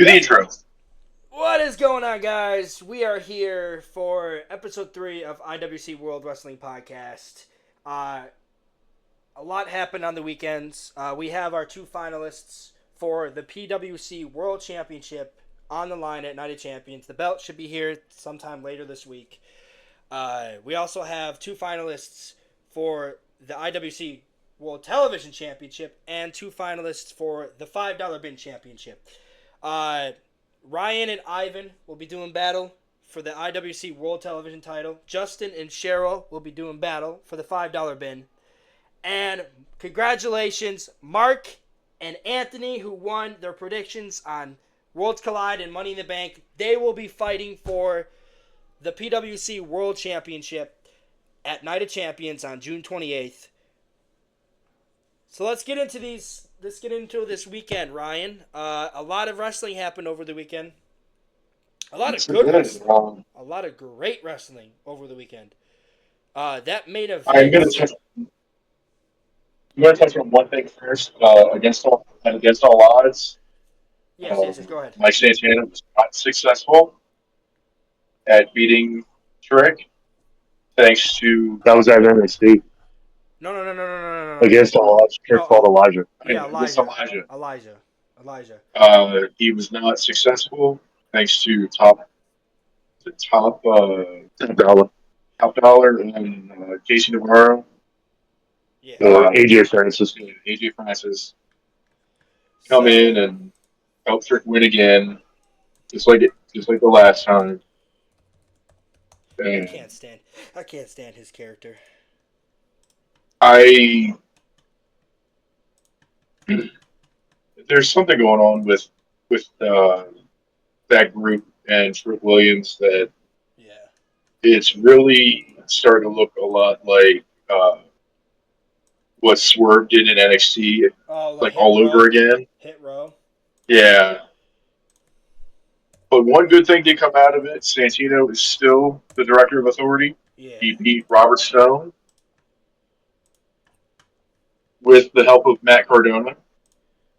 Do the intro. What is going on, guys? We are here for episode 3 of IWC World Wrestling Podcast. Uh, a lot happened on the weekends. We have our two finalists for the PWC World Championship on the line at Night of Champions. The belt should be here sometime later this week. We also have two finalists for the IWC World Television Championship and two finalists for the $5 bin championship. Ryan and Ivan will be doing battle for the IWC World Television title. Justin and Cheryl will be doing battle for the $5 bin. And congratulations, Mark and Anthony, who won their predictions on Worlds Collide and Money in the Bank. They will be fighting for the PWC World Championship at Night of Champions on June 28th. So let's get into these. Let's get into this weekend, Ryan. A lot of wrestling happened over the weekend. A lot of good wrestling. A lot of great wrestling over the weekend. That main I'm event. going to touch. I'm going to touch on one thing first. Against all odds, Yes. Go ahead. Mike Santana was not successful at beating Trick, thanks to that was at NXT No. against all odds. Trick fought Elijah. Yeah, Against Elijah. Elijah. Elijah. He was not successful thanks to top dollar and Casey Navarro. Yeah. AJ Francis come in and help Trick win again, just like the last time. I And can't stand his character. I there's something going on with that group and Trick Williams that Yeah. it's really starting to look a lot like what Swerve did in NXT, Oh, like like Hit all over Row. again. Hit Row. Yeah. But one good thing did come out of it. Santino is still the director of authority. Yeah. He beat Robert Stone with the help of Matt Cardona.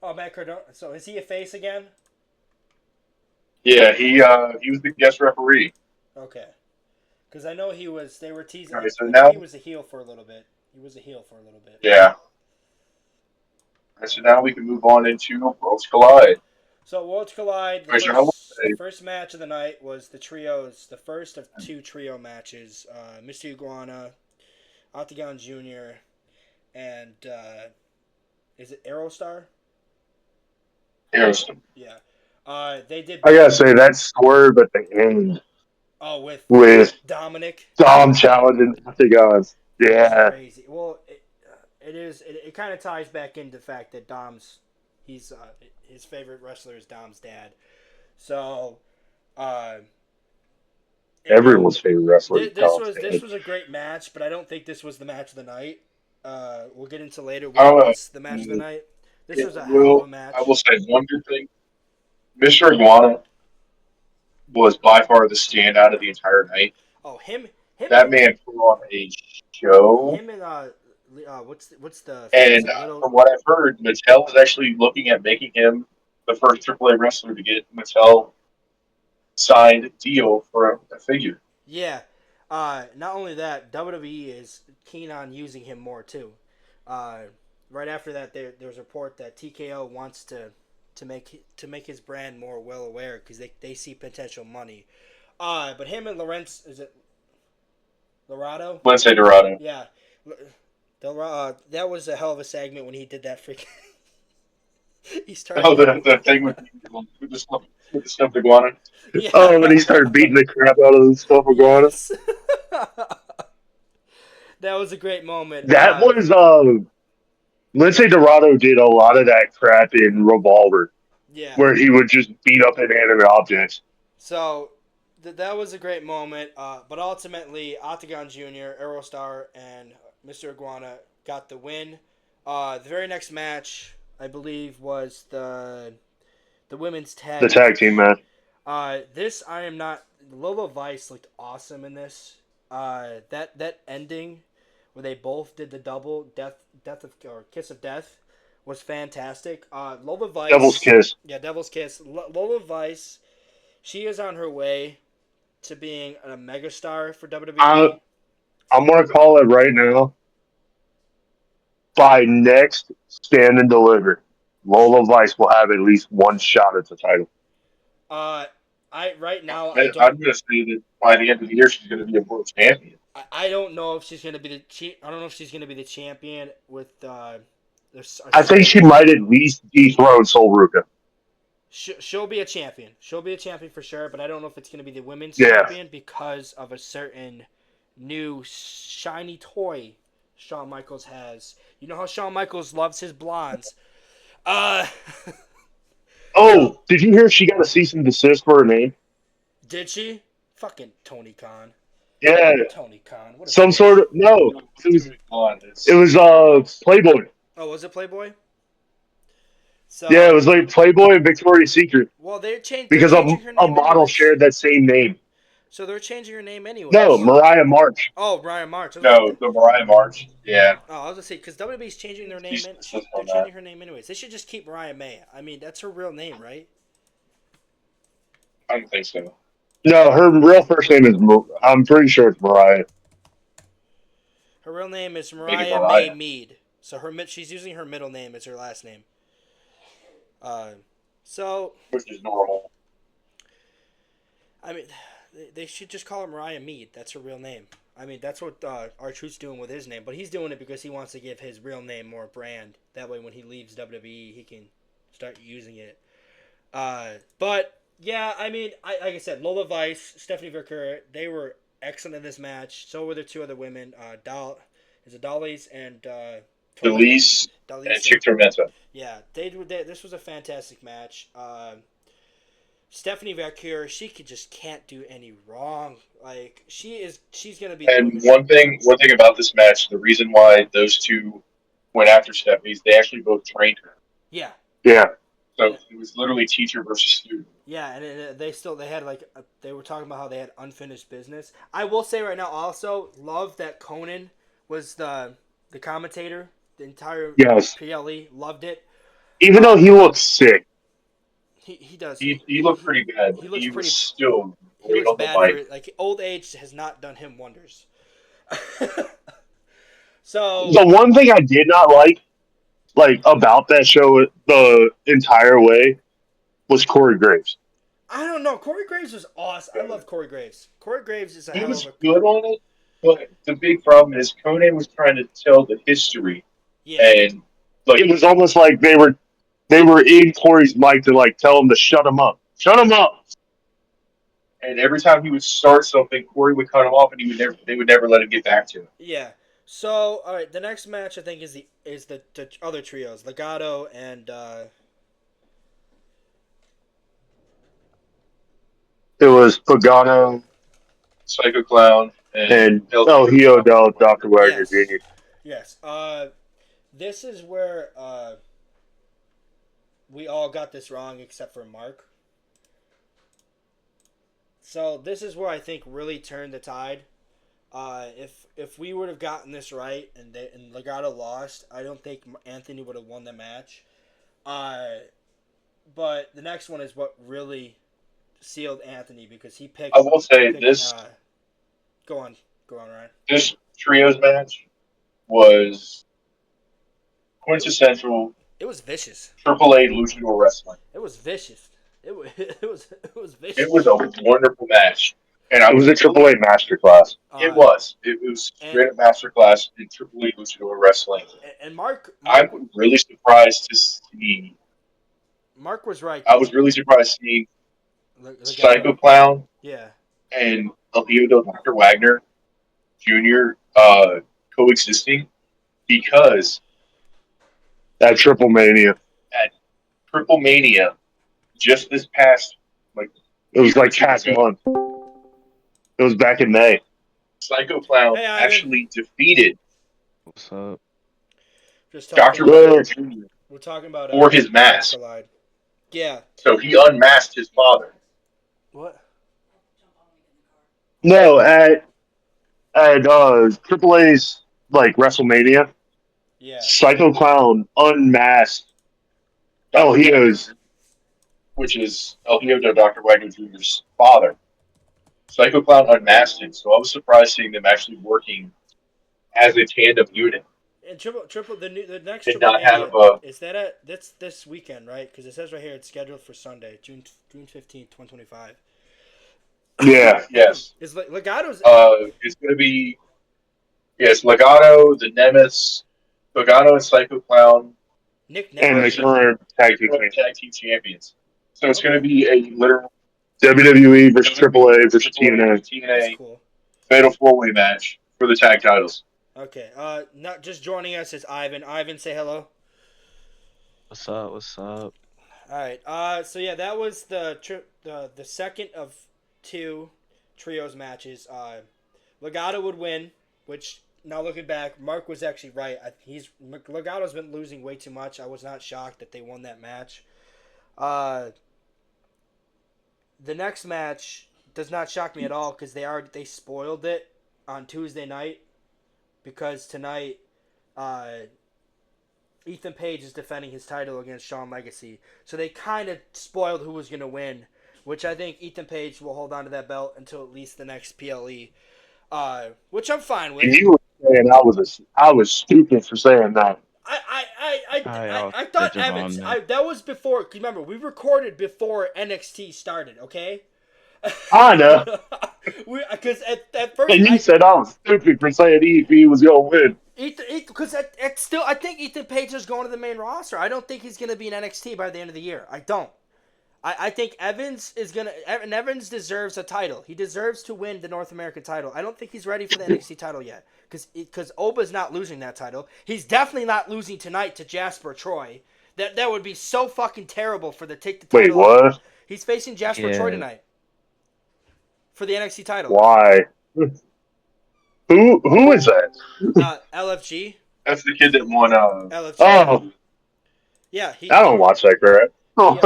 Oh, Matt Cardona. So is he a face again? Yeah, he was the guest referee. Okay. Because I know he was. They were teasing. All right, so I know now he was a heel for a little bit. yeah. All right, so now we can move on into Worlds Collide. So Worlds Collide. The All right, so I will say, first match of the night was the trios. The first of two trio matches. Mr. Iguana, Octagon Jr., and is it Aerostar? Harrison. Yeah. They did. I gotta say that swerve at the end Oh, with with Dominic. Dom challenging Octagons. That was Yeah, crazy. Well, it is. It kind of ties back into the fact that he's his favorite wrestler is Dom's dad. So, uh, everyone's favorite wrestler. this was a great match, but I don't think this was the match of the night. We'll get into later I what don't know. was the match of the night. This Yeah, was a hell of a match. I will say one good thing. Mr. Iguana was by far the standout of the entire night. Oh, him That man put on a show. him and what's the And little from what I've heard, Mattel is actually looking at making him the first AAA wrestler to get Mattel signed deal for a figure. yeah. Not only that, WWE is keen on using him more too. Uh, right after that, there's a report that TKO wants to make his brand more well aware because they see potential money. But him and Lawrence, is it Dorado? Lindsay Dorado. Yeah, that was a hell of a segment when he did that freaking. He started. Oh, the thing with the stuffed iguana. Yeah. Oh, and he started beating the crap out of the stuffed iguana. Yes. That was a great moment. That was Lindsay Dorado did a lot of that crap in Revolver, Yeah. where he would just beat up inanimate objects. So that was a great moment. But ultimately, Octagon Jr., Aerostar, and Mr. Iguana got the win. The very next match, I believe, was the women's tag. The tag team match. This I am not. Lola Vice looked awesome in this. That ending where they both did the double death of or kiss of death was fantastic. Lola Vice. Devil's Kiss. Yeah, Devil's Kiss. Lola Vice. She is on her way to being a megastar for WWE. I'm going to call it right now. By next Stand and Deliver, Lola Vice will have at least one shot at the title. Right now I'm going to say that by the end of the year she's going to be a world champion. I don't know if she's going to be I don't know if she's going to be the champion with. I think she might at least dethrone Sol Ruka. She'll be a champion. She'll be a champion for sure, but I don't know if it's going to be the women's Yeah. champion because of a certain new shiny toy Shawn Michaels has. You know how Shawn Michaels loves his blondes. Oh, did you hear she got a cease and desist for her name? Did she? Fucking Tony Khan. Yeah. Tony Khan. What Some sort of no. It was Playboy. Oh, was it Playboy? So, yeah, it was like Playboy and Victoria's Secret. Well, they're changing because her name a model anyways. shared that same name. So they're changing her name anyways. No, Mariah March. Oh, Mariah March. No, the Mariah March. Yeah. Oh, I was gonna say because WWE's changing their name. They're changing her name anyways. They should just keep Mariah May. I mean, that's her real name, right? I don't think so. No, her real first name is. I'm pretty sure it's Mariah. Her real name is Mariah May Mead. So she's using her middle name as her last name. Which is normal. I mean, they should just call her Mariah Mead. That's her real name. I mean, that's what R-Truth's doing with his name, but he's doing it because he wants to give his real name more brand. That way, when he leaves WWE, he can start using it. But yeah, I mean, like I said, Lola Vice, Stephanie Verker, they were excellent in this match. So were the two other women, Dolly's and Delise and Chick Tormenta. Yeah, this was a fantastic match. Stephanie Verker, she just can't do any wrong. Like she's gonna be. And one thing about this match, the reason why those two went after Stephanie is they actually both trained her. Yeah. Yeah. So it was literally teacher versus student. Yeah, and they had they were talking about how they had unfinished business. I will say right now, also love that Conan was the commentator. The entire PLE loved it. Even though he looks sick. He does. He looked pretty bad. He looks still great on the mic. Like old age has not done him wonders. So the one thing I did not like about that show the entire way was Corey Graves. I don't know. Corey Graves was awesome. I love Corey Graves. Corey Graves is He was good on it, but the big problem is Conan was trying to tell the history. Yeah. And it was almost like they were in Corey's mic to tell him to shut him up. Shut him up. And every time he would start something, Corey would cut him off, and they would never let him get back to it. Yeah. So all right, the next match I think is the other trios, Legato and. It was Pagano, Psycho Clown, and El Hijo del Dr. Wagner Jr. Yes. This is where we all got this wrong except for Mark. So this is where I think really turned the tide. If we would have gotten this right and Legato lost, I don't think Anthony would have won the match. But the next one is what really sealed Anthony because he picked. I will say this. Go on, Ryan. This trios match was quintessential. It was vicious. AAA luchador wrestling. It was vicious. It was vicious. It was a wonderful match, and it was a AAA masterclass. It was. It was straight up masterclass in AAA luchador wrestling. And Mark, I'm really surprised to see. Mark was right. I was really surprised to see Psycho Clown. Yeah. And El Hijo del Dr. Wagner Jr. Coexisting because at Triple Mania, just this past it was past month. It was back in May. Psycho Clown actually defeated What's up? Dr. Wagner Jr. We're talking about for his mask. Yeah. So he unmasked his father. What? No, at AAA's WrestleMania. Yeah. Psycho Clown unmasked El Hio's. which is El Hijo Dr. Wagner Jr.'s father. Psycho Clown unmasked, so I was surprised seeing them actually working as a tandem unit And the next and Triple not have Mania a is that's this weekend, right? Because it says right here it's scheduled for Sunday, June 15th, 2025. Yeah. yes. Is Legato's It's going to be Legato, the Nemeth, Legato and Psycho Clown Nick And the Nemeth? current tag team are tag team champions. So it's going Okay, to be a literal WWE versus AAA versus TNA that's cool. fatal 4-way match for the tag titles. Okay, not just joining us is Ivan. Ivan, say hello. What's up? What's up? All right. So yeah, that was the second of two trios matches. Legato would win, which now looking back, Mark was actually right. Legato's been losing way too much. I was not shocked that they won that match. The next match does not shock me at all because they spoiled it on Tuesday night because tonight Ethan Page is defending his title against Shawn Legacy. So they kind of spoiled who was going to win, which I think Ethan Page will hold on to that belt until at least the next PLE, which I'm fine with. And you were saying I was stupid for saying that. I thought Evans. That was before. Remember, we recorded before NXT started. Okay. I know. Because at first And you said I was stupid for saying EP was going to win. Because I think Ethan Page is going to the main roster. I don't think he's going to be in NXT by the end of the year. I don't. I think Evans deserves a title. He deserves to win the North American title. I don't think he's ready for the NXT title yet. Because Oba's not losing that title. He's definitely not losing tonight to Jasper Troy. That would be so fucking terrible for the take the title. Wait, what? He's facing Jasper Troy tonight for the NXT title. Why? Who is that? LFG. That's the kid that won. LFG. Oh, Yeah, I don't watch that crap. Yeah.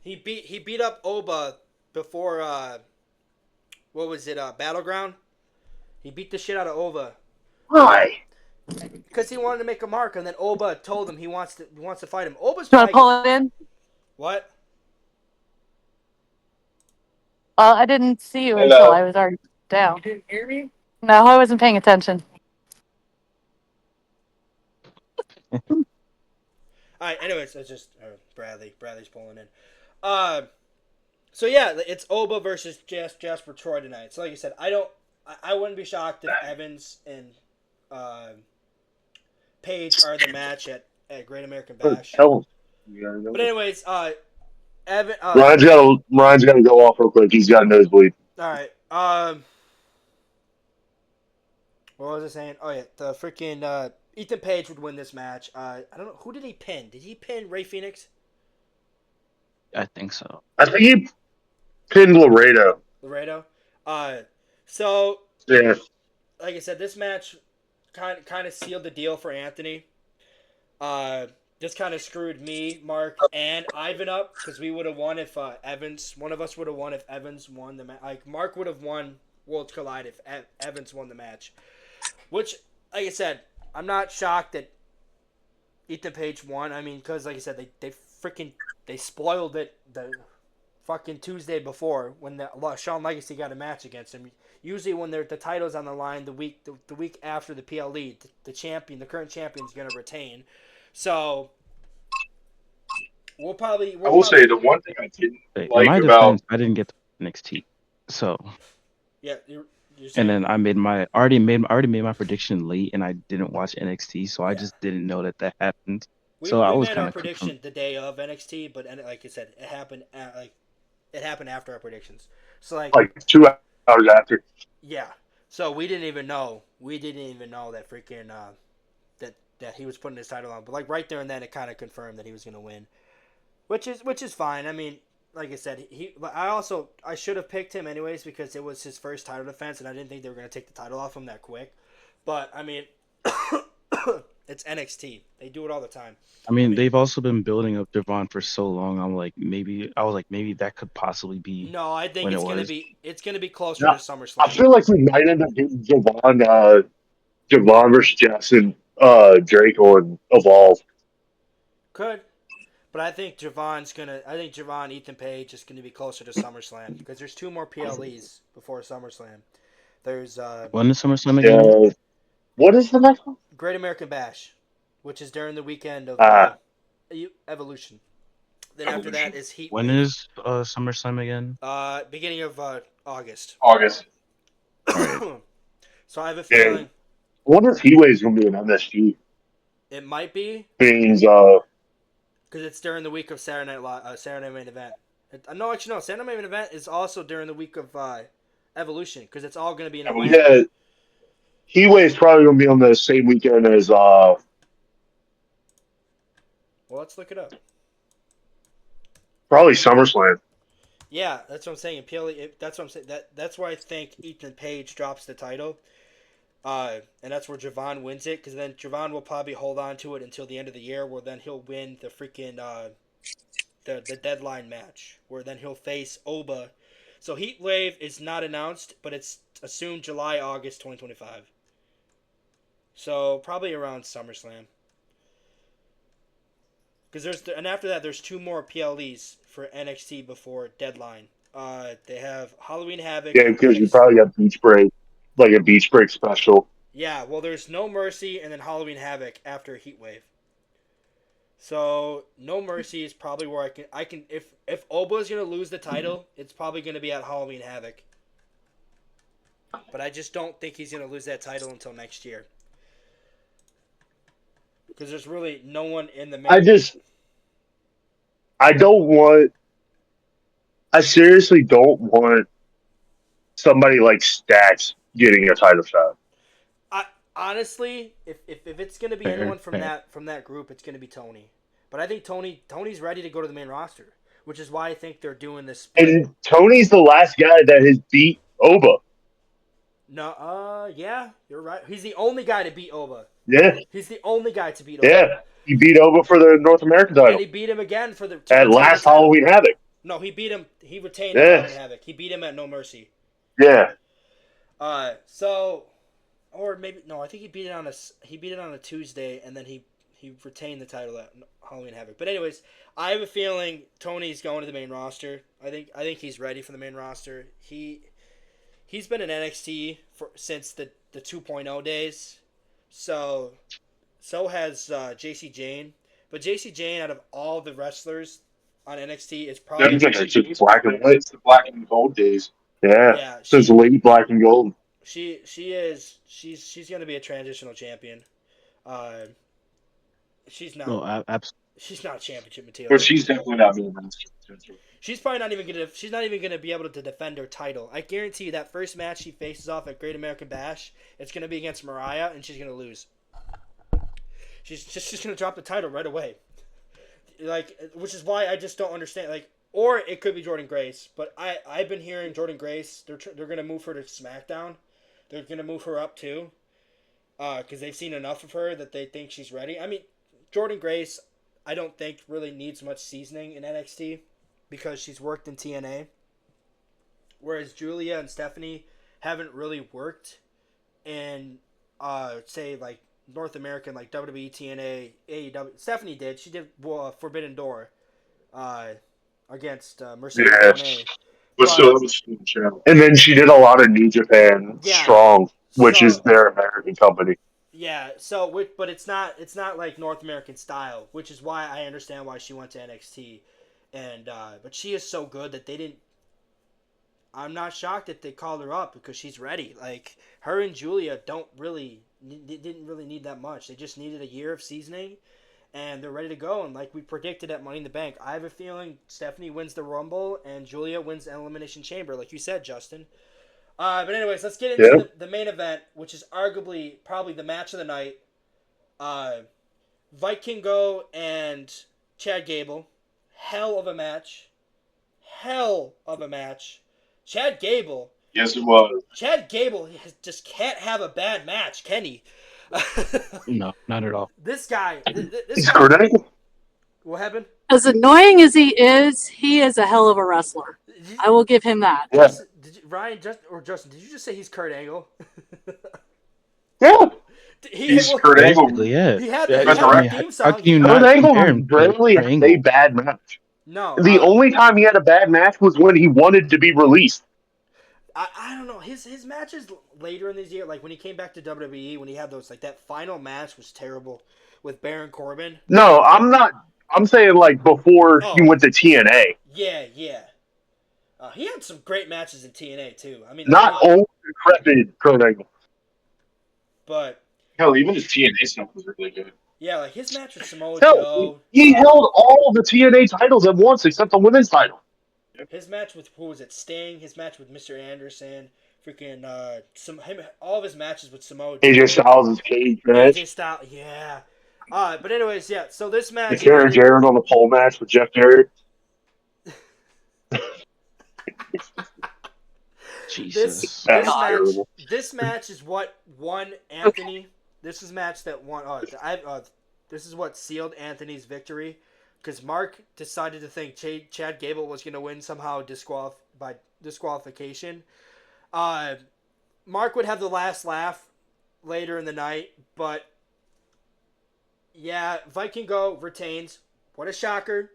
He beat up Oba before what was it, Battleground? He beat the shit out of Oba. Why? Because he wanted to make a mark, and then Oba told him he wants to fight him. Oba's Do you want to pull it in? What? Well, I didn't see you Hello. until I was already down. You didn't hear me? No, I wasn't paying attention. All right. Anyways, it's just Bradley's pulling in. So yeah, it's Oba versus Jasper Troy tonight. So like I said, I wouldn't be shocked if Evans and Page are the match at Great American Bash. But anyways, Evan. Ryan's got to go off real quick. He's got a nosebleed. All right. What was I saying? Oh yeah, the freaking Ethan Page would win this match. I don't know, who did he pin? Did he pin Ray Phoenix? I think so. I think he pinned Laredo. So Yeah. like I said, this match kind of sealed the deal for Anthony. This kind of screwed me, Mark, and Ivan up because we would have won if one of us would have won if Evans won the match. Like Mark would have won Worlds Collide if Evans won the match. Which, like I said, I'm not shocked that Ethan Page won. I mean, because like I said, they spoiled it the fucking Tuesday before when Shawn Legacy got a match against him. Usually when the title's on the line the week after the PLE, the current champion's gonna retain. So I will say the one thing I didn't In like my about defense, I didn't get to NXT, so. Yeah, you're and then I already made my prediction late, and I didn't watch NXT, so I just didn't know that happened. We I was made our kind of prediction the day of NXT, but like I said, it happened after our predictions. So like 2 hours after. Yeah. So we didn't even know that freaking that he was putting his title on. But like right there and then, it kind of confirmed that he was going to win, which is fine. I mean, like I said, I should have picked him anyways because it was his first title defense, and I didn't think they were going to take the title off him that quick. But I mean, it's NXT. They do it all the time. I mean, they've also been building up Devon for so long. I was like, maybe that could possibly be. No, I think it's gonna be closer No, to SummerSlam. I feel like we might end up getting Javon versus Jackson Draco and Evolve. Could. But I think Javon, Ethan Page is gonna be closer to SummerSlam because there's 2 more PLEs before SummerSlam. There's When is SummerSlam again? Yeah. What is the next one? Great American Bash, which is during the weekend of Evolution. Then after that is Heat When Wave. is SummerSlam again? Beginning of August. August. So I have a Yeah. feeling I wonder if Heatwave's going to be an MSG. it might be Means, because it's during the week of Saturday Night Main Event. No, actually no. Saturday Night Main Event is also during the week of Evolution because it's all going to be in Atlanta. yeah, Heatwave's probably going to be on the same weekend as Well, let's look it up. probably SummerSlam. Yeah, that's what I'm saying. That's what I'm saying. That's why I think Ethan Page drops the title. And that's where Javon wins it, because then Javon will probably hold on to it until the end of the year, where then he'll win the freaking the deadline match, where then he'll face Oba. So Heat Wave is not announced, but it's assumed July, August 2025. So probably around SummerSlam. Because and after that, there's 2 more PLEs for NXT before deadline. They have Halloween Havoc. Yeah, because you probably got Beach Break, like a Beach Break special. Yeah, well, there's No Mercy and then Halloween Havoc after Heatwave. So No Mercy is probably where I can if Oba is gonna lose the title, it's probably gonna be at Halloween Havoc. But I just don't think he's gonna lose that title until next year. Because there's really no one in the main. I seriously don't want somebody like Stacks getting a title shot. Honestly, if it's gonna be anyone from that group, it's gonna be Tony. But I think Tony's ready to go to the main roster, which is why I think they're doing this split. And Tony's the last guy that has beat Oba. No, yeah, you're right. He's the only guy to beat Oba. Yeah. He's the only guy to beat Oba. Yeah. He beat Oba for the North American title. And he beat him again for the at last Halloween Havoc. No, he beat him. He retained Halloween Havoc. He beat him at No Mercy. Yeah. Or maybe no. I think he beat it on a Tuesday, and then he retained the title at Halloween Havoc. But anyways, I have a feeling Tony's going to the main roster. I think he's ready for the main roster. He's been in NXT since the 2.0 days. So has JC Jane. But JC Jane, out of all the wrestlers on NXT, is probably it's black and white. It's the black and gold days. Yeah. Since late black and gold. She's gonna be a transitional champion. She's not. No, she's not championship material. But she's definitely not being potential. She's probably not even gonna. She's not even gonna be able to defend her title. I guarantee you that first match she faces off at Great American Bash, it's gonna be against Mariah, and she's gonna lose. She's just gonna drop the title right away. Which is why I just don't understand. Or it could be Jordynne Grace, but I've been hearing Jordynne Grace. They're gonna move her to SmackDown. They're gonna move her up too, because they've seen enough of her that they think she's ready. I mean, Jordynne Grace, I don't think really needs much seasoning in NXT because she's worked in TNA, whereas Julia and Stephanie haven't really worked in, say North American WWE, TNA, AEW. Stephanie did. She did Forbidden Door, against Mercedes Moné. But still, that was Cheryl. And then she did a lot of New Japan Strong, which is their American company. Yeah, but it's not like North American style, which is why I understand why she went to NXT, and but she is so good that they didn't. I'm not shocked that they called her up because she's ready. Her and Julia didn't really need that much. They just needed a year of seasoning, and they're ready to go. And like we predicted at Money in the Bank, I have a feeling Stephanie wins the Rumble and Julia wins the Elimination Chamber, like you said, Justin. But anyways, let's get into the main event, which is arguably probably the match of the night. Vikingo and Chad Gable. Hell of a match. Chad Gable. Yes, it was. Chad Gable just can't have a bad match, can he? No, not at all. This guy. He's Kurt. What happened? As annoying as he is a hell of a wrestler. I will give him that. Yeah. Justin, did you just say he's Kurt Angle? Yeah. He's Kurt Angle. Basically, yeah. He had Yeah, the I mean, theme how song. can you Kurt not Angle compare him to rarely Kurt had a Angle? bad match. No, The only time he had a bad match was when he wanted to be released. I don't know. His matches later in this year, like when he came back to WWE, when he had those, like that final match was terrible with Baron Corbin. No, I'm not. I'm saying like before he went to TNA. Yeah. He had some great matches in TNA too. I mean, Not old decrepit Kurt Angle. but Hell, even his TNA stuff was really good. yeah, like his match with Samoa Hell, Joe. he held all the TNA titles at once except the women's title. His match with who was it? Sting. His match with Mr. Anderson. Freaking all of his matches with Samoa Joe. AJ Styles' cage match. AJ Styles, yeah. But anyways, yeah. So this The match. Karen Jarrett on the pole match with Jeff Jarrett. Jesus. This match is what won Anthony. Okay. This is match that won. This is what sealed Anthony's victory, because Mark decided to think Chad Gable was going to win somehow by disqualification. Mark would have the last laugh later in the night, but yeah, Vikingo retains. What a shocker!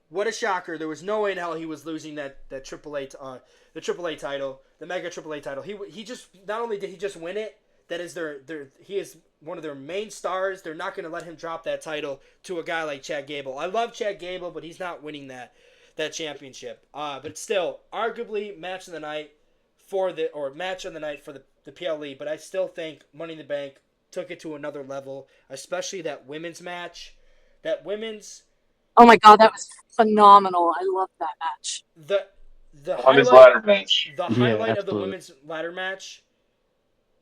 What a shocker! There was no way in hell he was losing that AAA the AAA title, the Mega AAA title. He just, not only did he just win it, that is he is one of their main stars. They're not going to let him drop that title to a guy like Chad Gable. I love Chad Gable, but he's not winning that championship. But still, arguably match of the night for the PLE. But I still think Money in the Bank took it to another level, especially that women's match. Oh my God, that was phenomenal! I love that match. The women's ladder match. The highlight of the women's ladder match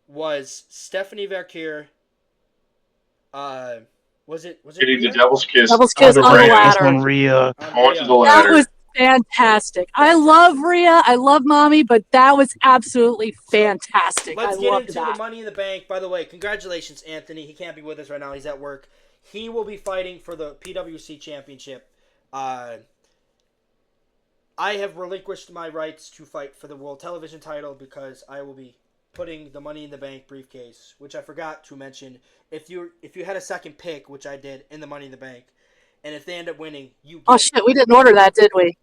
was Stephanie Verkeer. Was it getting Rhea? the Devil's Kiss? Devil's Kiss on the ladder. On Rhea. Onto the ladder. That was fantastic. I love Rhea. I love Mommy, but that was absolutely fantastic. Let's get into the Money in the Bank. By the way, congratulations, Anthony. He can't be with us right now. He's at work. He will be fighting for the PWC Championship. I have relinquished my rights to fight for the World Television title because I will be putting the Money in the Bank briefcase, which I forgot to mention. If you had a second pick, which I did, in the Money in the Bank, and if they end up winning, Oh shit, we didn't order that, did we?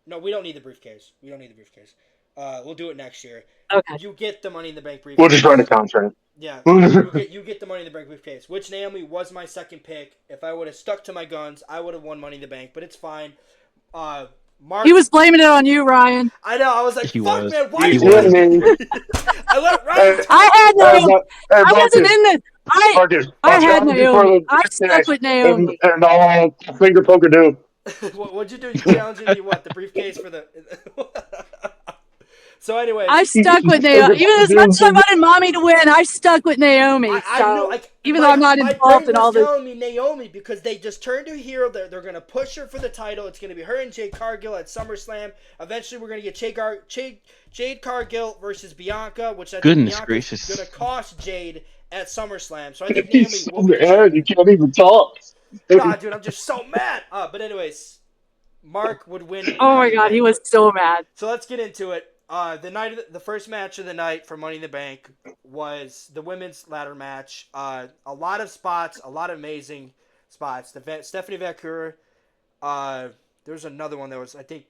No, we don't need the briefcase. We'll do it next year. Okay. You get the Money in the Bank briefcase. We'll just run a contract. Yeah, you get the Money in the Bank briefcase, which Naomi was my second pick. If I would have stuck to my guns, I would have won Money in the Bank, but it's fine. Mark, he was blaming it on you, Ryan. I know. I was like, "Fuck, man, why?" I let Ryan. I had Naomi. I wasn't in this. I had Naomi. I stuck with Naomi. And I'll finger poker do. What'd you do? You challenged me what? The briefcase for the. So anyway, I stuck with Naomi. Even as much as I wanted Mommy to win, I stuck with Naomi. Even though I'm not involved in all this. Telling me Naomi because they just turned her heel. They're going to push her for the title. It's going to be her and Jade Cargill at SummerSlam. Eventually, we're going to get Jade Cargill versus Bianca, which I think Bianca's going to cost Jade at SummerSlam. So I think Naomi will be. You can't even talk. Nah, dude, I'm just so mad. But anyways, Mark would win. Oh my God, he was so mad. So let's get into it. The first match of the night for Money in the Bank was the women's ladder match. A lot of spots, a lot of amazing spots. Stephanie Verkeer. There's another one that was, I think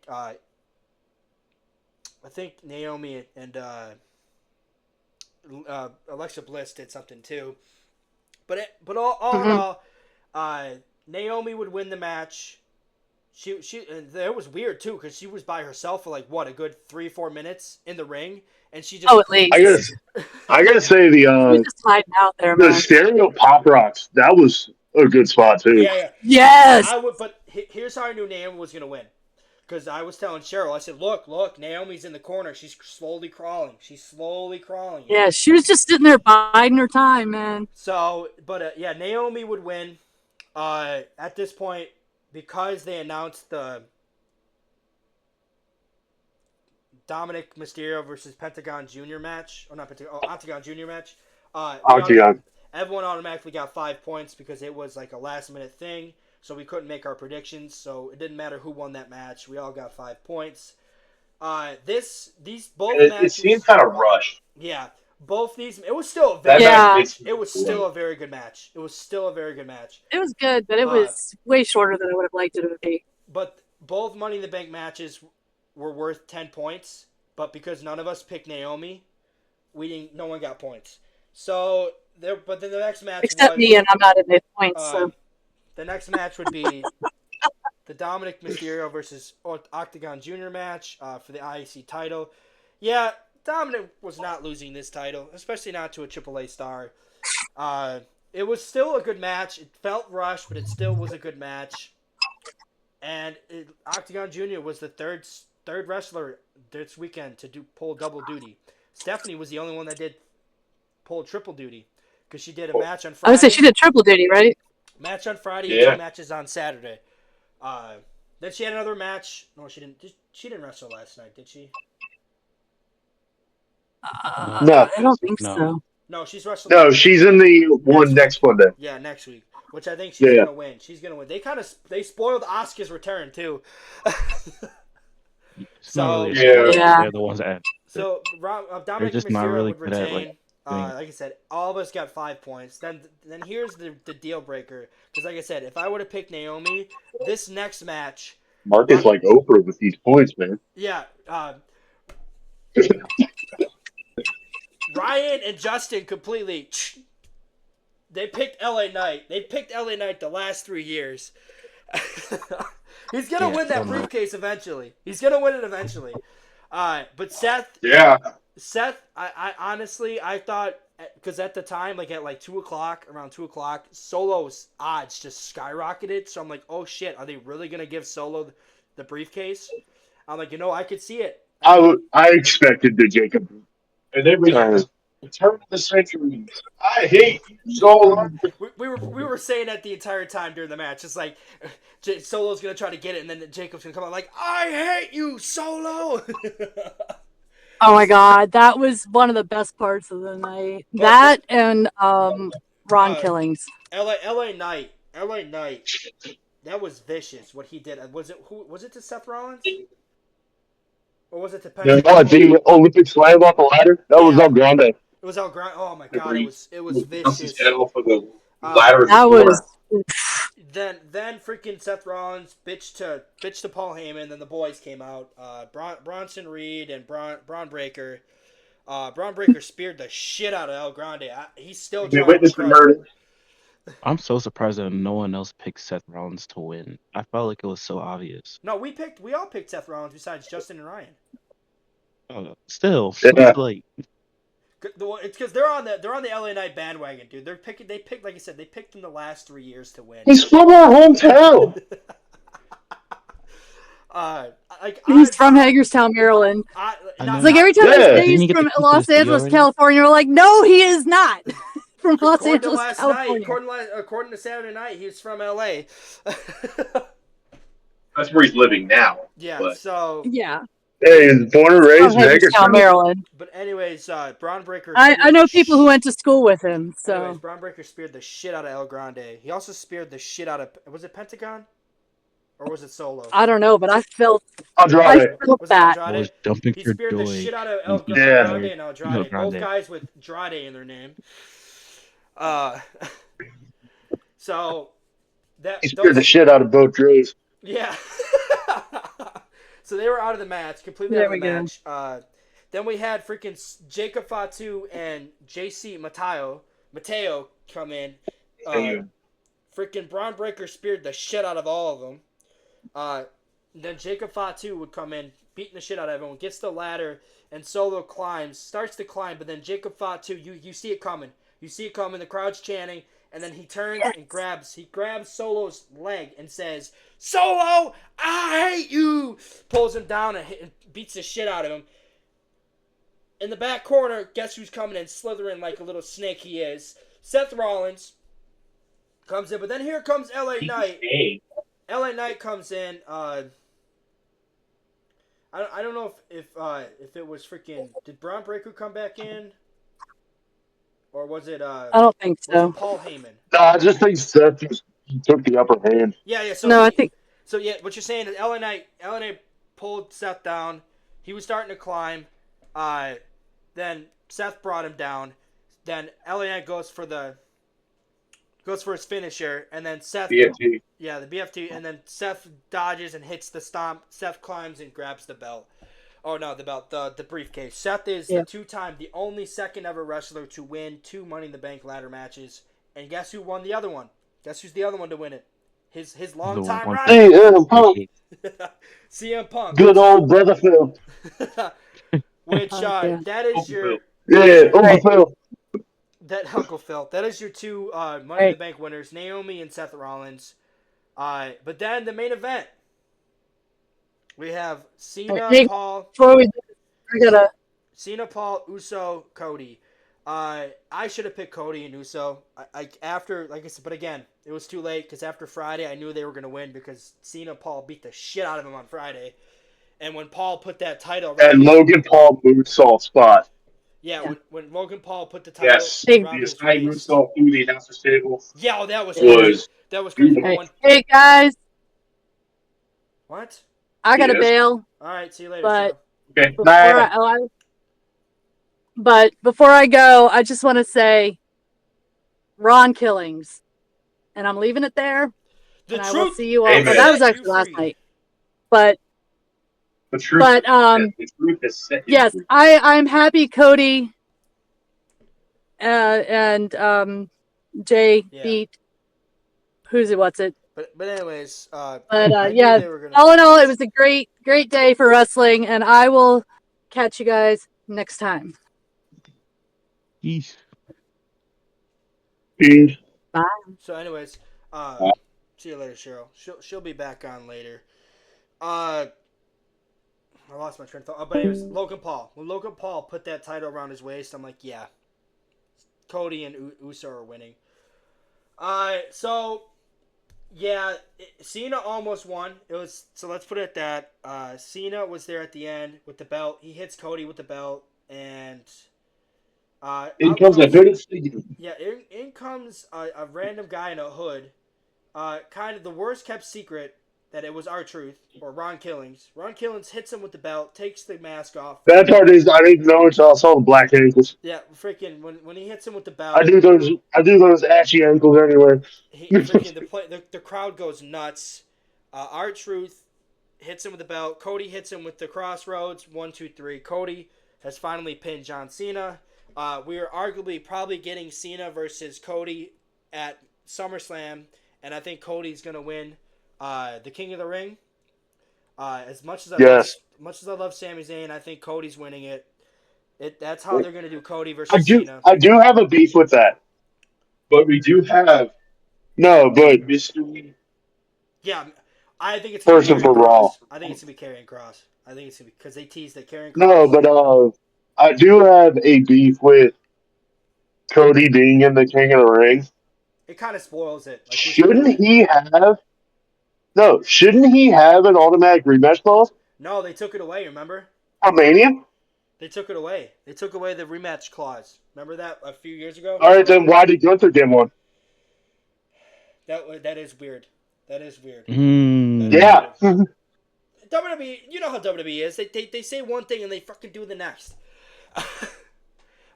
Naomi and Alexa Bliss did something too. But all in all, Naomi would win the match. It was weird too because she was by herself for like a good 3-4 minutes in the ring, and she just. Oh, at least. I gotta say we just hiding out there, man. The stereo pop rocks, that was a good spot too. Yeah. Yes. But here's how I knew Naomi was gonna win, because I was telling Cheryl, I said, look, Naomi's in the corner. She's slowly crawling. Yeah, she was just sitting there biding her time, man. So, but Naomi would win. At this point. Because they announced the Dominic Mysterio versus Pentagon Jr. match, or not Pentagon, Octagon Jr. match. Octagon. Everyone automatically got 5 points because it was like a last-minute thing, so we couldn't make our predictions. So it didn't matter who won that match. We all got 5 points. These both matches. It seemed kind of rushed. Yeah, both these, it was still a That very, Yeah. match it was still a very good match. It was still a very good match. It was good, but it was way shorter than I would have liked it to be. But both Money in the Bank matches were worth 10 points. But because none of us picked Naomi, no one got points. So but then the next match Except me, and I'm not in the points. So. The next match would be the Dominic Mysterio versus Octagon Jr. match for the IWC title. Yeah, Dominic was not losing this title, especially not to a AAA star. It was still a good match. It felt rushed, but it still was a good match. And Octagon Jr. was the third wrestler this weekend to pull double duty. Stephanie was the only one that did pull triple duty because she did a match on Friday. I would say she did triple duty, right? Match on Friday and 2 matches on Saturday. Then she had another match. No, she didn't. She didn't wrestle last night, did she? No, I don't think so. No, she's wrestling. No, she's in the one next Monday. Yeah, next week, which I think she's gonna win. She's gonna win. They spoiled Asuka's return too. They're the ones that. So Dominic just Mysterio not really would good at, retain. Like I said, all of us got 5 points. Then here's the deal breaker. Because like I said, if I would have picked Naomi, this next match, Mark is like Oprah with these points, man. Yeah. Ryan and Justin completely. They picked LA Knight. They picked LA Knight the last 3 years. He's gonna win that briefcase eventually. He's gonna win it eventually. But Seth. Yeah. Seth, I honestly, I thought, because at the time, like at like 2 o'clock, around 2 o'clock, Solo's odds just skyrocketed. So I'm like, oh shit, are they really gonna give Solo the briefcase? I'm like, I could see it. I expected the Jacob. And then we the turn of the century. I hate you, Solo. We were saying that the entire time during the match. It's like Solo's gonna try to get it, and then Jacob's gonna come out like, I hate you, Solo. Oh my god, that was one of the best parts of the night. That and Ron Killings. LA Knight. That was vicious what he did. Was it to Seth Rollins? Or was it to Yeah, the Olympic slam off the ladder? That was El Grande. It was El Grande. Oh my god, it was vicious. For the ladder. That was. Then freaking Seth Rollins bitched to Paul Heyman. Then the boys came out. Bronson Reed and Braun Breaker. Braun Breaker speared the shit out of El Grande. He's still trying to murder. I'm so surprised that no one else picked Seth Rollins to win. I felt like it was so obvious. No, we all picked Seth Rollins besides Justin and Ryan. Still, like. It's because they're on the LA Knight bandwagon, dude. They picked like I said, they picked him the last 3 years to win. He's from our hometown. He's from Hagerstown, Maryland. It's like every time I say he's from Los Angeles, California, we're like, no, he is not from Los Angeles, California. According to Saturday Night, he's from LA. That's where he's living now. Yeah. But. So. Yeah. Hey, he's born and raised in Hagerstown, Maryland. But anyways, Braun Breaker. I know people who went to school with him. So. Anyways, Braun Breaker speared the shit out of El Grande. He also speared the shit out of. Was it Pentagon? Or was it Solo? I don't know, but I felt Andrade. that. I was dumping he for speared joy. the shit out of El Grande and Andrade. Both guys with Andrade in their name. So that he speared the shit out of both Drews. Yeah. So they were out of the match, completely out of the match. Then we had freaking Jacob Fatu and JC Mateo come in. Freaking Braun Breaker speared the shit out of all of them. Then Jacob Fatu would come in, beating the shit out of everyone, gets the ladder, and Solo starts to climb, but then Jacob Fatu, you see it coming. You see it coming, the crowd's chanting, and then he turns and grabs Solo's leg and says, Solo, I hate you! Pulls him down and beats the shit out of him. In the back corner, guess who's coming in, slithering like a little snake he is? Seth Rollins comes in, but then here comes LA Knight. LA Knight comes in. I don't know if it was freaking. Did Braun Breaker come back in? Or was it? I don't think so. Paul Heyman. No, I just think Seth just took the upper hand. Yeah. So no, I think. So yeah, what you're saying is LA Knight pulled Seth down. He was starting to climb. Then Seth brought him down. Then LA Knight goes for his finisher, and then Seth. BFT. Yeah, the BFT, and then Seth dodges and hits the stomp. Seth climbs and grabs the belt. Oh no, the belt, the briefcase. Seth is the only second ever wrestler to win 2 Money in the Bank ladder matches. And guess who won the other one? Guess who's the other one to win it? His longtime rival. CM Punk. CM Punk. Good old brother Phil. Which that is your Uncle Phil. That Uncle Phil. That is your 2 Money in the Bank winners, Naomi and Seth Rollins. But then the main event, we have Cena, Paul. Cena, Paul, Uso, Cody. I should have picked Cody and Uso. After, like I said, but again, it was too late because after Friday, I knew they were going to win because Cena and Paul beat the shit out of him on Friday. And when Paul put that title around and Logan Paul moonsault spot. Yeah, when Logan Paul put the title around his waist. Moonsault through the announcer's table. Yeah, that was crazy. That was crazy. Hey guys. What? I gotta bail. All right, see you later. But okay. But before I go, I just want to say, Ron Killings, and I'm leaving it there. I will see you all. Oh, that was actually last night. But the truth is set. Yes, I'm happy Cody and Jay beat what's it. But anyways, all in all, it was a great day for wrestling, and I will catch you guys next time. Peace. Bye. So anyways, see you later, Cheryl. She'll be back on later. I lost my train of thought. But anyways, Logan Paul. When Logan Paul put that title around his waist, I'm like, yeah, Cody and Uso are winning. So yeah, Cena almost won. So let's put it at that. Cena was there at the end with the belt. He hits Cody with the belt, and in comes a hooded figure. Yeah, in comes a random guy in a hood. Kind of the worst kept secret that it was R-Truth or Ron Killings. Ron Killings hits him with the belt, takes the mask off. That part is I didn't know until I saw the black ankles. Yeah, freaking when he hits him with the belt. I do those ashy ankles anyway. The crowd goes nuts. R-Truth hits him with the belt. Cody hits him with the crossroads. 1, 2, 3. Cody has finally pinned John Cena. We are arguably probably getting Cena versus Cody at SummerSlam, and I think Cody's gonna win the King of the Ring. As much as I love Sami Zayn, I think Cody's winning it. That's how they're gonna do Cody versus Cena. I do have a beef with that, but we do have mystery. Yeah, I think it's person for Raw. I think it's gonna be Karrion Kross. I think it's gonna be because they teased that Karrion Kross. No, but I do have a beef with Cody being in the King of the Ring. It kind of spoils it. Like, shouldn't he have an automatic rematch clause? No, they took it away, remember? Mania? They took it away. They took away the rematch clause. Remember that a few years ago? All right, then why did Gunther get one? That is weird. That is weird. Yeah. WWE, you know how WWE is. They say one thing and they fucking do the next.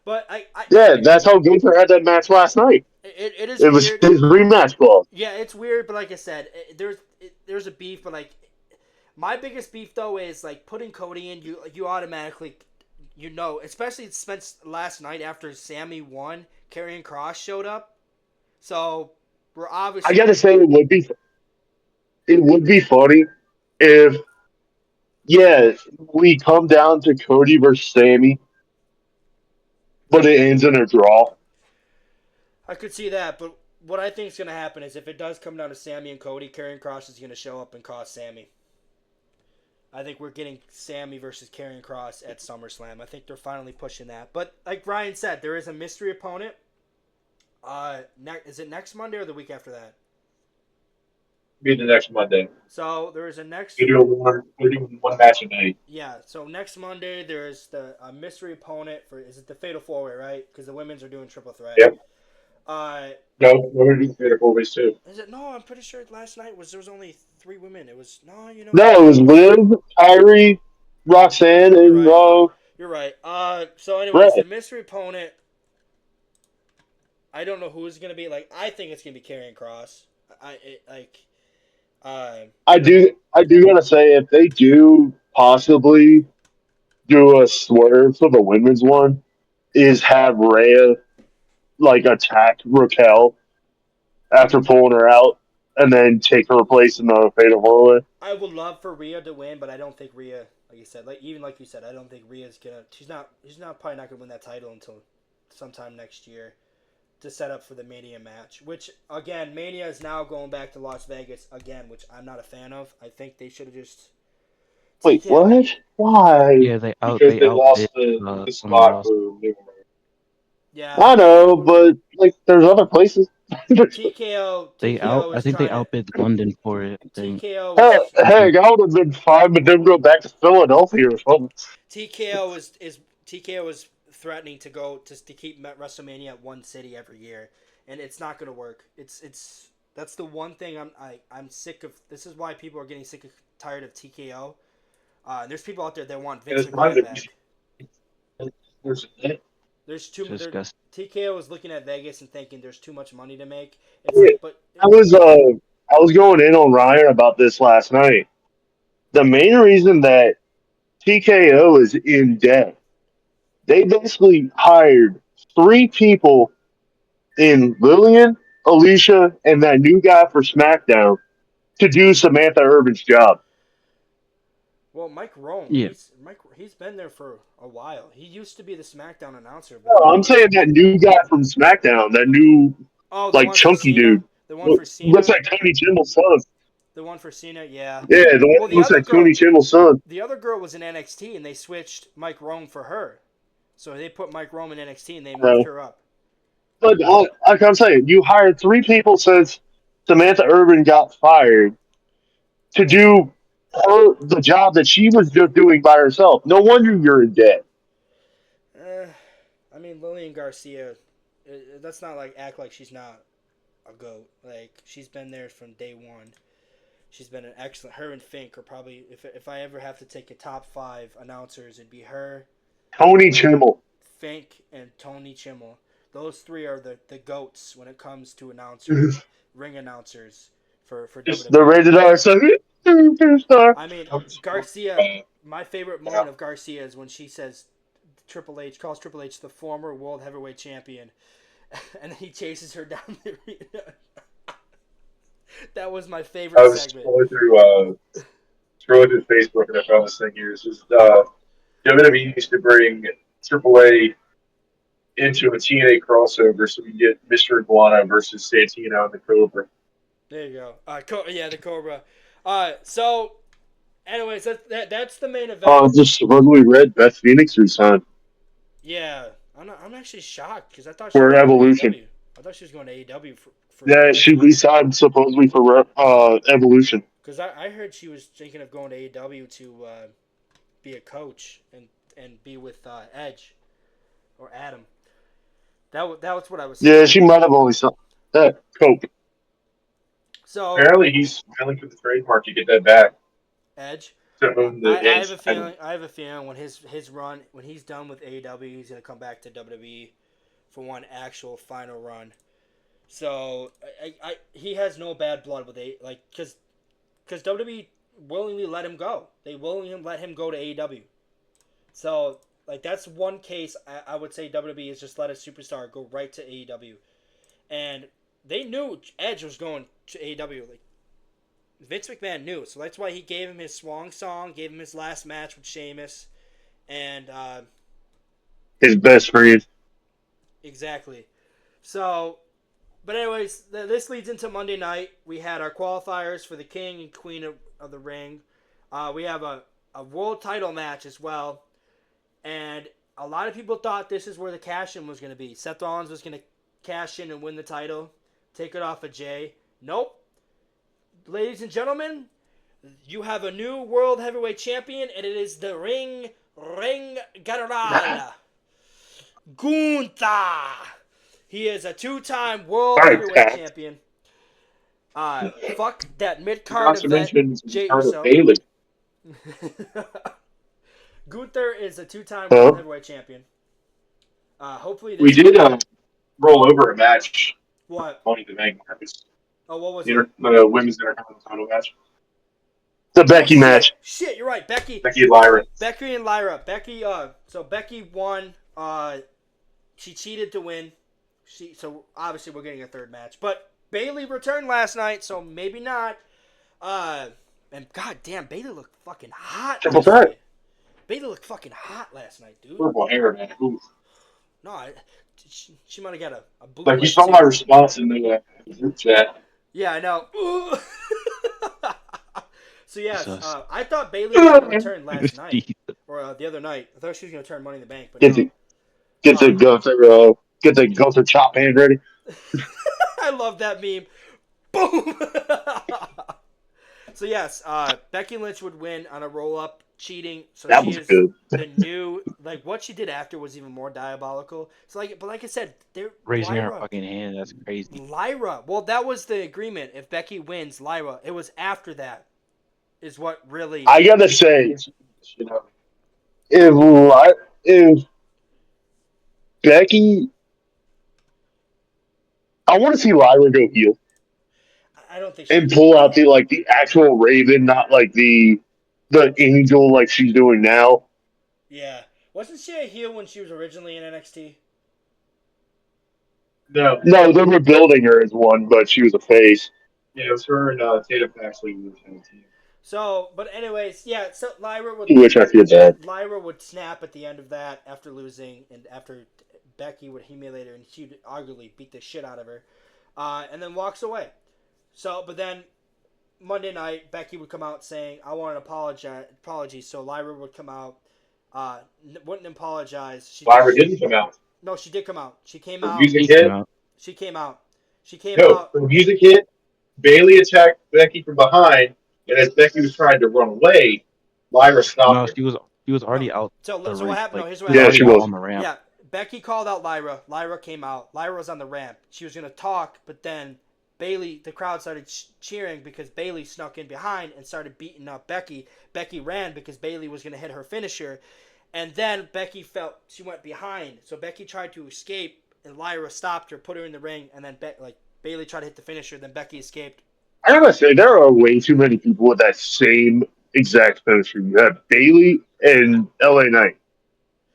But that's how Gunther had that match last night. It is. It was weird. his rematch clause. Yeah, it's weird, but like I said, there's a beef. But like, my biggest beef though is like putting Cody in. You automatically, especially since last night after Sammy won, Karrion Kross showed up. So we're obviously. I gotta say, it would be funny if, we come down to Cody versus Sammy, but it ends in a draw. I could see that, but what I think is going to happen is if it does come down to Sammy and Cody, Karrion Kross is going to show up and cost Sammy. I think we're getting Sammy versus Karrion Kross at SummerSlam. I think they're finally pushing that. But like Ryan said, there is a mystery opponent. Is it next Monday or the week after that? Be the next Monday. So there is a next. They're doing one match a night. Yeah. So next Monday there is the mystery opponent for. Is it the Fatal 4-Way, right? Because the women's are doing triple threat. Yep. No, we're doing Fatal 4-Ways too. Is it? No, I'm pretty sure last night there was only 3 women. It was No, it was Liv, Kyrie, Roxanne, and You're You're right. So anyways, Right. the mystery opponent, I don't know who it's gonna be. Like, I think it's gonna be Karrion Kross. Uh, I do gotta say, if they do possibly do a swerve for the women's one, is have Rhea like attack Raquel after pulling her out, and then take her place in the fatal four way. I would love for Rhea to win, but I don't think Rhea, like you said, like you said, I don't think Rhea's gonna. She's not probably not gonna win that title until sometime next year to set up for the Mania match. Which again, Mania is now going back to Las Vegas again, which I'm not a fan of. I think they should have just. Wait, what? Why? Yeah, because they they outbid lost the someone spot else. for New Yeah, I know, but like, there's other places. TKO I is think they trying to. outbid London for it. I think. TKO Heck, was heck, I would have been fine with them go back to Philadelphia or something. TKO is TKO is threatening to go to keep WrestleMania at one city every year, and it's not going to work. It's that's the one thing I'm sick of. This is why people are getting sick of tired of TKO. There's people out there that want Vince McMahon back. There's too there, Disgusting. TKO is looking at Vegas and thinking there's too much money to make. It's like, but I was going in on Ryan about this last night. The main reason that TKO is in debt, they basically hired three people in Lillian, Alicia, and that new guy for SmackDown to do Samantha Urban's job. well, Mike Rome, Yeah. he's been there for a while. He used to be the SmackDown announcer, but No, I'm saying that new guy from SmackDown, that new oh, the like one for chunky Cena, dude, the one for looks Cena, like Tony Chimmel's son. the one for Cena, yeah. Yeah, the one Well, that looks like Tony Chimmel's son. the other girl was in NXT, and they switched Mike Rome for her. So they put Mike Rome in NXT, and they moved her up. But like I'm saying, you hired three people since Samantha Urban got fired to do the job that she was just doing by herself. No wonder you're in debt. I mean, Lillian Garcia, let's not like act like she's not a goat. Like, she's been there from day one. She's been an excellent. Her and Fink are probably, if I ever have to take a top 5 announcers, it'd be her, Tony Chimmel. Fink, and Tony Chimmel. Those three are the goats when it comes to announcers, ring announcers for WWE. The rated R superstar. I mean, Garcia. My favorite moment of Garcia is when she says calls Triple H the former world heavyweight champion, and then he chases her down the arena. That was my favorite I was segment. scrolling through Facebook and I found this thing here. It's just WWE used to bring AAA into a TNA crossover so we get Mr. Iguana versus Santino and the Cobra. There you go. The Cobra. So, anyways, that's the main event. Oh, just supposedly read Beth Phoenix resigned Yeah, I'm actually shocked because I thought she for was going to Evolution. AEW. I thought she was going to AEW for Yeah, she resigned supposedly for Evolution. because I heard she was thinking of going to AEW to be a coach and be with Edge or Adam. That was what I was saying. Yeah, she might have only signed that Cope. So Apparently, he's filing for the trademark to get that back. Edge. To own the I have a feeling. I have a feeling when his run, when he's done with AEW, he's gonna come back to WWE for one actual final run. So he has no bad blood with because WWE willingly let him go. They willingly let him go to AEW. So like that's one case I would say WWE has just let a superstar go right to AEW, and they knew Edge was going to AEW. Like Vince McMahon knew, so that's why he gave him his swan song, gave him his last match with Sheamus, and His best friend. exactly. So, but anyways, this leads into Monday night. We had our qualifiers for the King and Queen of the Ring. We have a world title match as well, and a lot of people thought this is where the cash-in was going to be. Seth Rollins was going to cash in and win the title, take it off of Jay. Nope. Ladies and gentlemen, you have a new World Heavyweight Champion, and it is the Ring General, Gunther. He is a 2-time World Heavyweight Champion. Fuck that mid-card event, Jey Uso. Gunther is a 2-time world heavyweight champion. Hopefully we did roll over a match. What? Money in the Bank matches. Oh, what was The women's intercontinental match. The Becky match. Shit, you're right. Becky and Lyra. So Becky won. She cheated to win. So obviously we're getting a third match. But Bayley returned last night, so maybe not. And goddamn, Bayley looked fucking hot. Triple threat. Bayley looked fucking hot last night, dude. Purple hair, man. Ooh. No, she might have got a boot. Like, you saw my response in the group chat. Yeah, I know. So, yes, I thought Bayley was going to return last night. Or the other night. I thought she was going to turn Money in the Bank. But get the Gunther chop hand ready. I love that meme. Boom! So, yes, Becky Lynch would win on a roll-up. Cheating, so that she was is good. The new, like, what she did after was even more diabolical. So, like I said, they're raising her fucking hand. That's crazy. Lyra, well, that was the agreement. If Becky wins, Lyra. It was after that, is what really. I gotta say, if Becky, I want to see Lyra go heel. I don't think. And pull out the actual Raven, not like the angel like she's doing now. Yeah. Wasn't she a heel when she was originally in NXT? No, they were building her as one, but she was a face. Yeah, it was her and Tatum Paxley who were on the team. So, but anyways, yeah. So Lyra would. Which I feel bad. Lyra would snap at the end of that after losing, and after Becky would humiliate her, and she would arguably beat the shit out of her, and then walks away. So, but then Monday night, Becky would come out saying, I want an apology. So Lyra would come out, wouldn't apologize. Lyra didn't come out. No, she did come out. She came out. Music hit. She came out. The music hit. Bayley attacked Becky from behind, and as Becky was trying to run away, Lyra stopped her. No, she was already out. So what happened? Here's what happened. Yeah, she was on the ramp. Yeah, Becky called out Lyra. Lyra came out. Lyra was on the ramp. She was gonna talk, but then Bayley, the crowd started cheering because Bayley snuck in behind and started beating up Becky. Becky ran because Bayley was going to hit her finisher. And then Becky felt she went behind. So Becky tried to escape and Lyra stopped her, put her in the ring. And then Bayley tried to hit the finisher. Then Becky escaped. I gotta say, there are way too many people with that same exact finisher. You have Bayley and LA Knight.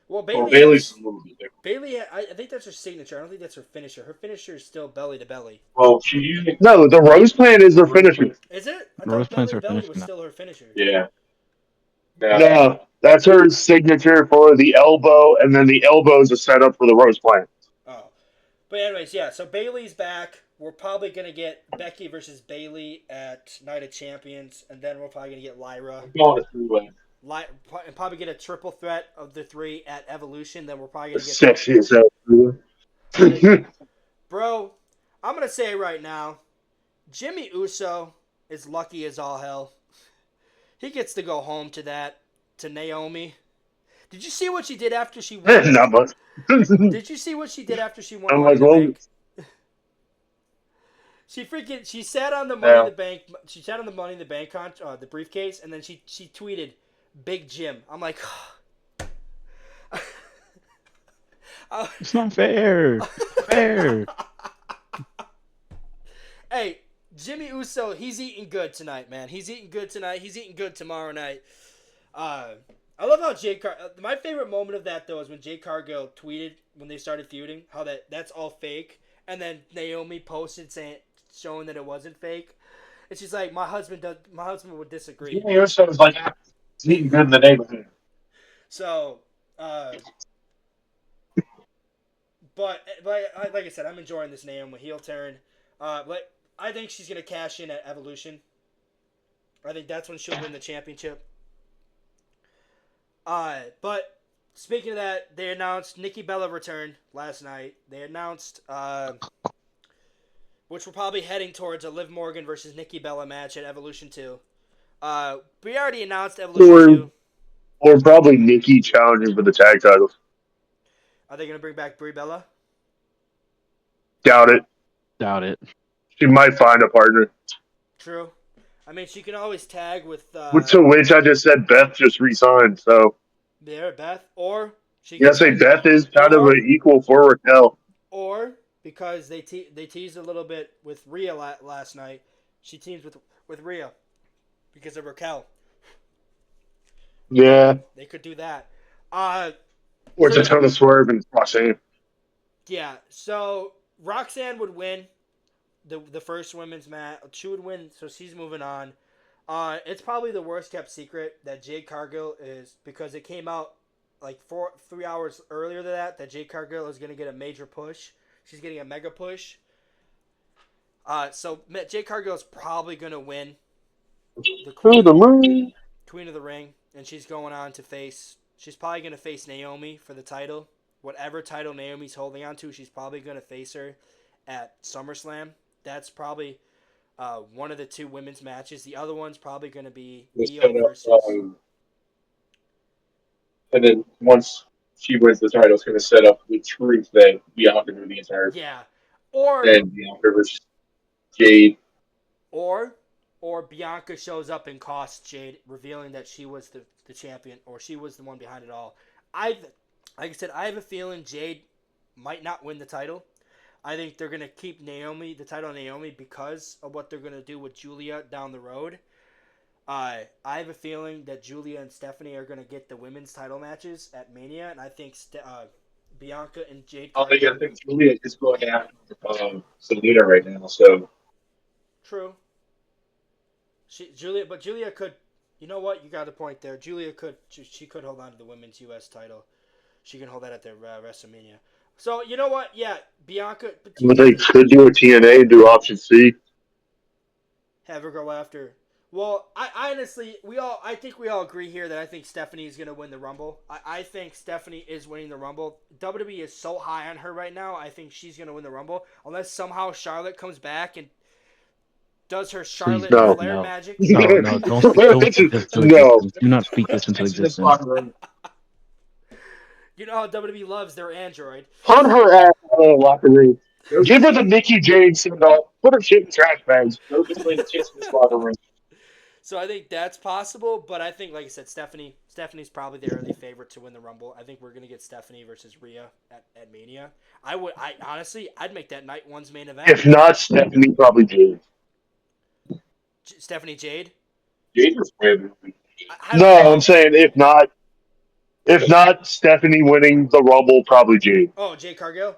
Well, Bayley's a little bit different. Bayley, I think that's her signature. I don't think that's her finisher. Her finisher is still belly to belly. Well, she usually... No, the Rose Plant is her finisher. Is it? I Rose thought belly Plant's to her belly finisher was now. still her finisher. Yeah. No, that's her signature for the elbow, and then the elbow is a setup for the Rose Plant. Oh. But anyways, yeah, so Bayley's back. We're probably going to get Becky versus Bayley at Night of Champions, and then we're probably going to get Lyra. I'm going a three-way. And probably get a triple threat of the three at Evolution. Then we're probably going to get... Sexy as hell. Bro, I'm going to say right now, Jimmy Uso is lucky as all hell. He gets to go home to Naomi. Did you see what she did after she won? Not much. Did you see what she did after she won I'm Money in the like, Bank? She sat on the Money in the Bank. She sat on the Money in the Bank the briefcase, and then she tweeted, "Big Jim." I'm like, it's not fair. Fair. Hey, Jimmy Uso, he's eating good tonight, man. He's eating good tonight. He's eating good tomorrow night. I love how my favorite moment of that though is when Jade Cargill tweeted when they started feuding how that's all fake, and then Naomi posted showing that it wasn't fake. And she's like, my husband would disagree. Jimmy Uso was like, he's eating good in the neighborhood. So, but like I said, I'm enjoying this Naomi heel turn. But I think she's gonna cash in at Evolution. I think that's when she'll win the championship. But speaking of that, they announced Nikki Bella returned last night. They announced which we're probably heading towards a Liv Morgan versus Nikki Bella match at Evolution 2. We already announced Evolution 2. Or probably Nikki challenging for the tag titles. Are they going to bring back Brie Bella? Doubt it. She might find a partner. True. I mean, she can always tag with... To which I just said Beth just re-signed, so... there, Beth, or she You gotta say Beth is kind of an equal for Raquel. Or because they teased a little bit with Rhea last night, she teams with Rhea because of Raquel. Yeah. They could do that. Or it's a ton of swerve and Roxanne. Yeah, so Roxanne would win the first women's match. She would win, so she's moving on. It's probably the worst kept secret that Jade Cargill is, because it came out like 3 hours earlier than that Jade Cargill is going to get a major push. She's getting a mega push. So Jade Cargill is probably going to win the Queen of the Ring, and she's going on to face. She's probably going to face Naomi for the title. Whatever title Naomi's holding on to, she's probably going to face her at SummerSlam. That's probably one of the two women's matches. The other one's probably going to be Io versus. And then once she wins the title, it's going to set up the truth that Bianca knew the entire time. Yeah. Or. And Bianca versus Jade. Or Bianca shows up and costs Jade, revealing that she was the champion, or she was the one behind it all. Like I said, I have a feeling Jade might not win the title. I think they're going to keep the title Naomi, because of what they're going to do with Julia down the road. I have a feeling that Julia and Stephanie are going to get the women's title matches at Mania, and I think Bianca and Jade. I think Julia is going after Selena right now, so. True. Julia could. You know what? You got a point there. Julia could. She could hold on to the women's U.S. title. She can hold that at their WrestleMania. So you know what? Yeah, Bianca. But they could do a TNA and do option C. Have her go after. Well, I honestly, I think we all agree here that I think Stephanie is going to win the Rumble. I think Stephanie is winning the Rumble. WWE is so high on her right now. I think she's going to win the Rumble, unless somehow Charlotte comes back and does her Charlotte Flair magic. No, don't speak this into existence. Do not speak this into existence. You know how WWE loves their android. Hunt her ass out of the locker room. Give her the Mickey James send-off. Put her shit in trash bags. No display chicks in this locker room. So I think that's possible, but I think, like I said, Stephanie's probably the early favorite to win the Rumble. I think we're gonna get Stephanie versus Rhea at Mania. I'd make that night one's main event. If not Stephanie, probably Jade. Stephanie Jade. Jade was winning. No, I'm saying if not Stephanie winning the Rumble, probably Jade. Oh, Jade Cargill.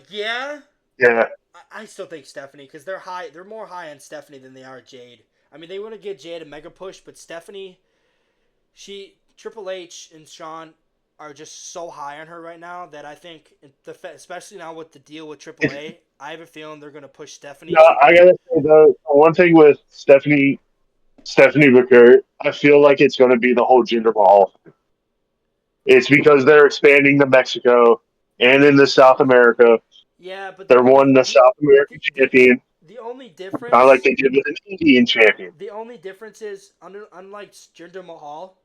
Yeah. Yeah. I still think Stephanie, because they're high. They're more high on Stephanie than they are Jade. I mean, they want to get Jade a mega push, but Stephanie, Triple H and Shawn are just so high on her right now that I think, especially now with the deal with Triple A, I have a feeling they're going to push Stephanie. No, I gotta say though, one thing with Stephanie Booker, I feel like it's going to be the whole Jinder Mahal thing. It's because they're expanding to Mexico and into South America. Yeah, but they're one the South American champion. The only difference, kind of like they did with an Indian champion. The only difference is, unlike Jinder Mahal,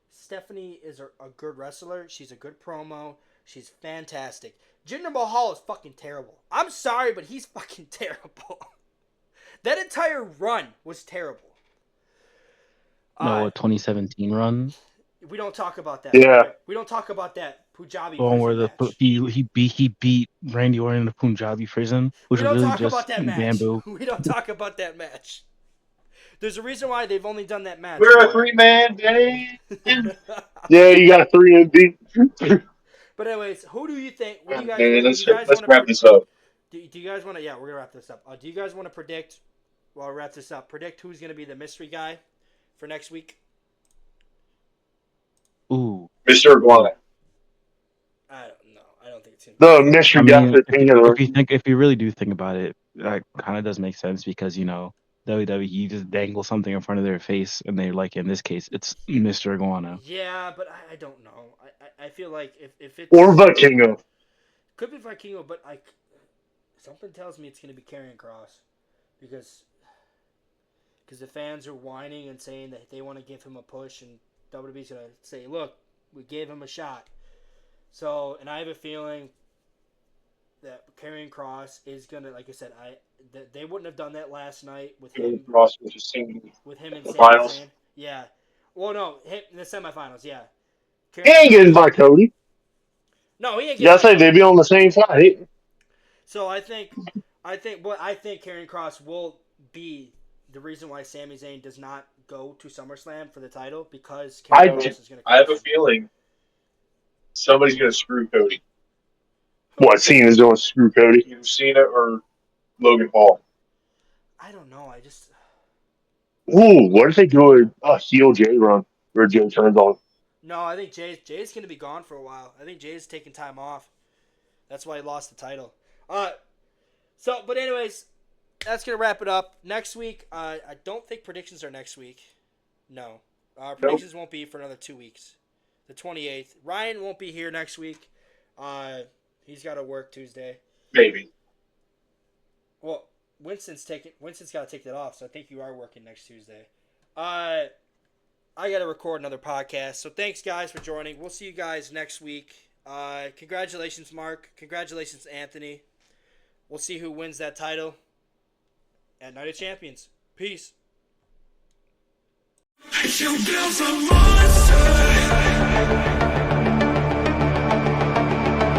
Stephanie is a good wrestler. She's a good promo. She's fantastic. Jinder Mahal is fucking terrible. I'm sorry, but he's fucking terrible. That entire run was terrible. No, 2017 run. We don't talk about that. Yeah. We don't talk about that Punjabi the one where match. he beat Randy Orton in the Punjabi prison, which was really just bamboo. We don't talk about that match. There's a reason why they've only done that match. We're a 3-man band. Yeah, you got 3 MD. But anyways, who do you think? Let's wrap this up. Do you guys want to? Yeah, we're gonna wrap this up. Do you guys want to predict? Well, I'll wrap this up. Predict who's gonna be the mystery guy for next week. Ooh, Mr. Iguana. I don't know. I don't think it's him. The mystery guy. If you really do think about it, that kind of does make sense because WWE just dangle something in front of their face, and they're like, in this case, it's Mr. Iguana. Yeah, but I don't know. I feel like if it's or Vikingo. Could be Vikingo, but something tells me it's gonna be Karrion Kross because the fans are whining and saying that they want to give him a push, and WWE's gonna say, "Look, we gave him a shot." So, and I have a feeling that Karrion Kross is gonna, like I said, they wouldn't have done that last night with him. Kross was with him in the finals. Yeah. Well, no, in the semifinals. Yeah. He ain't getting by Cody. No, he ain't You gotta getting say by they'd Cody. be on the same side. So I think Karrion Kross will be the reason why Sami Zayn does not go to SummerSlam for the title, because Karrion Kross is going to. I have a feeling somebody's going to screw Cody. What, Cena's doing screw Cody? Either Cena or Logan Paul. I don't know. I just. Ooh, what if they do a heel Jay run where Jay turns on? No, I think Jay's going to be gone for a while. I think Jay's taking time off. That's why he lost the title. But anyways, that's going to wrap it up. Next week, I don't think predictions are next week. No. Predictions won't be for another 2 weeks. The 28th. Ryan won't be here next week. He's got to work Tuesday. Maybe. Well, Winston's got to take that off, so I think you are working next Tuesday. I got to record another podcast, so thanks, guys, for joining. We'll see you guys next week. Congratulations, Mark. Congratulations, Anthony. We'll see who wins that title at Night of Champions. Peace.